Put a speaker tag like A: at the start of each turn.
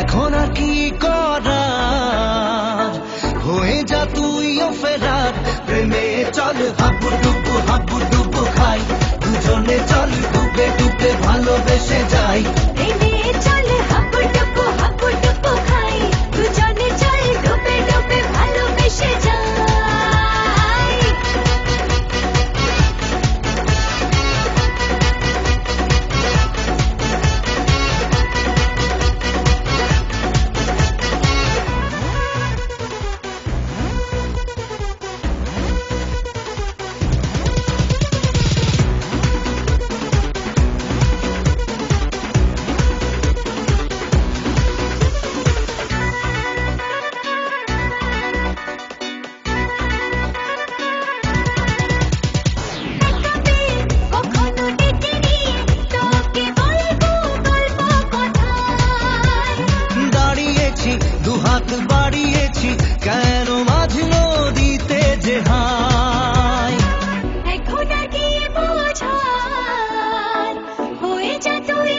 A: এখন আর কি করার, হয়ে যা তুইও ফেরার। প্রেমে চল হাবু ডুবু খাই, দুজনে চল ডুবে ডুবে ভালোবেসে যাই।
B: প্রেমে চল হাবু ডুবু খাই, দুজনে চল ডুবে ডুবে ভালোবেসে যাই।
A: দুহাত বাড়িয়েছি কেন মাঝ নদীতে যে হাই।
B: এখন আর কি বোঝার, হয়ে যা তুই